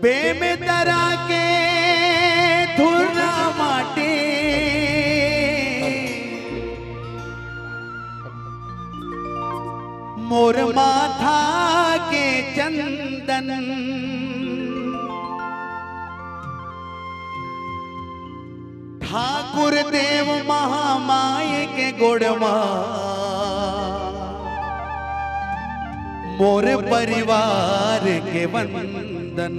बेम तरा के धुरा माटे मोर माथा के चंदन ठाकुर देव महामाय के गोड़वा मोर परिवार के वंदन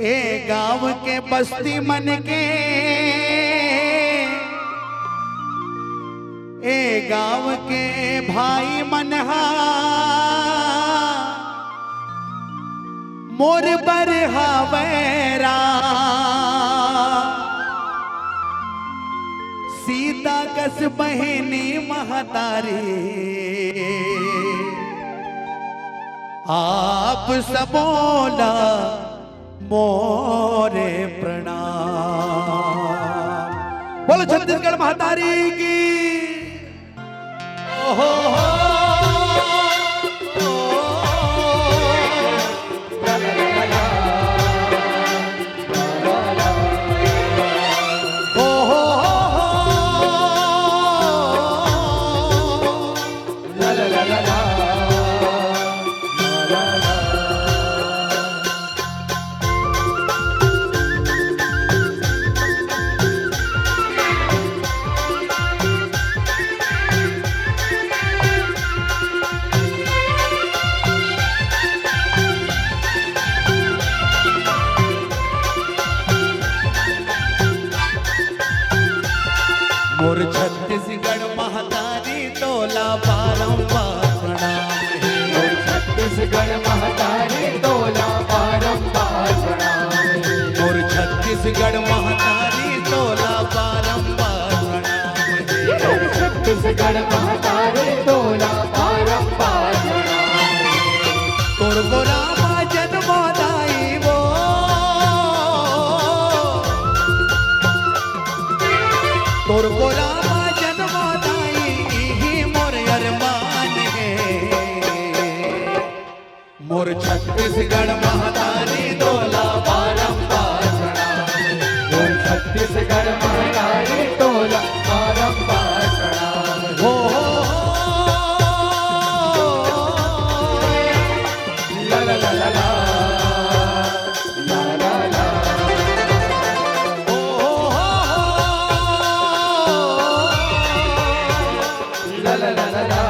ए गांव के बस्ती मन के ए गांव के भाई मनहा मोर बरहा वैरा सीता कस बहनी महतारी आप सबोला मोरे प्रणाम। बोलो छत्तीसगढ़ महतारी की। ओहो मोर छत्तीसगढ़ महतारी तोला बारंबार प्रणाम। मोर छत्तीसगढ़ महतारी तोला बारंबार प्रणाम। मोर छत्तीसगढ़ महतारी तोला बारंबार प्रणाम। मोर छत्तीसगढ़ महतारी तोला बारंबार प्रणाम। तोर गोरामा जन्मोदाई वो तोर गोरामा जन्मोदाई ही मोर अरमान है। मोर छत्तीसगढ़ महतारी तोला बारंबार प्रणाम। मोर छत्तीसगढ़ महतारी तोला बारंबार प्रणाम। हो ला ला ला ला ला ला ला ला ला ला ला ला ला।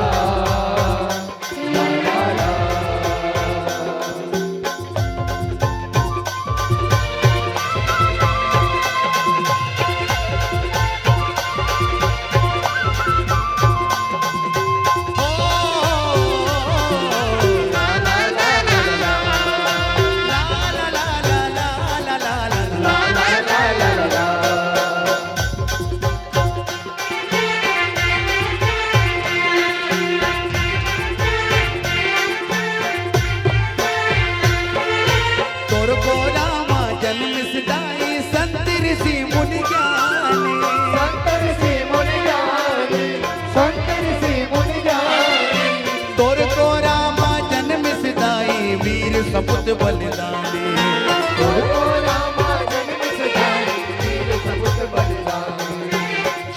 सपुत बलिदानी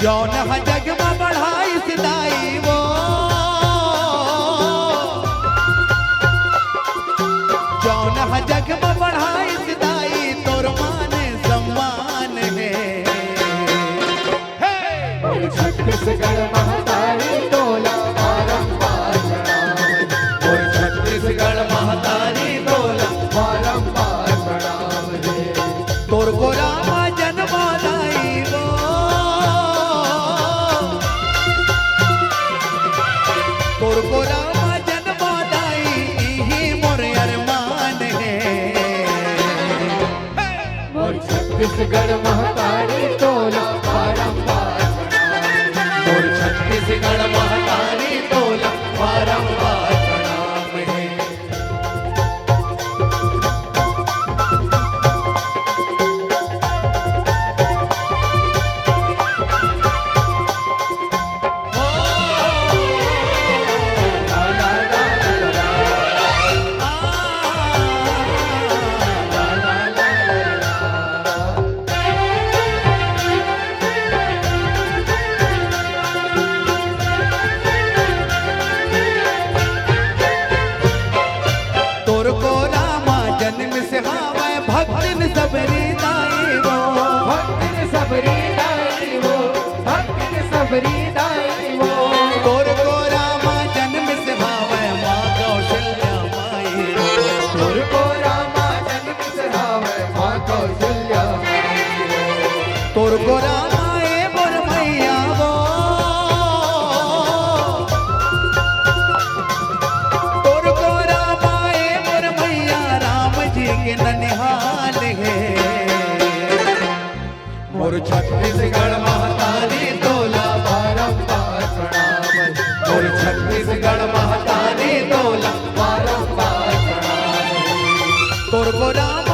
जौन जग में बढ़ाई सिदाई वो जौन जग में बढ़ाई सिदाई तोर मान सम्मान है। छत्तीसगढ़ महतारी तोला बारंबार प्रणाम। और छत्तीसगढ़ महतारी तोला बारंबार प्रणाम है। तोर गोरामा जन्मोदाई वो तोर गोरामा जन्मोदाई ही मोर अरमान है। मोर छत्तीसगढ़ महतारी तोला बारंबार प्रणाम। और छत्तीसगढ़ महतारी तोला बारंबार प्रणाम है। सबरी दाई वो तोर को रामा जन्म से भावे माँ कौशल्या माई तोर को रामा जन्म से भावे माँ कौशल्या तोर को रामा ए मोर मैया वो तोर को रामा ए मोर मैया राम जी के ननिहाल है मोर छत्तीसगढ़ महतारी तोला बारंबार प्रणाम मोर छत्तीसगढ़ महतारी तोला बारंबार प्रणाम तोर को राम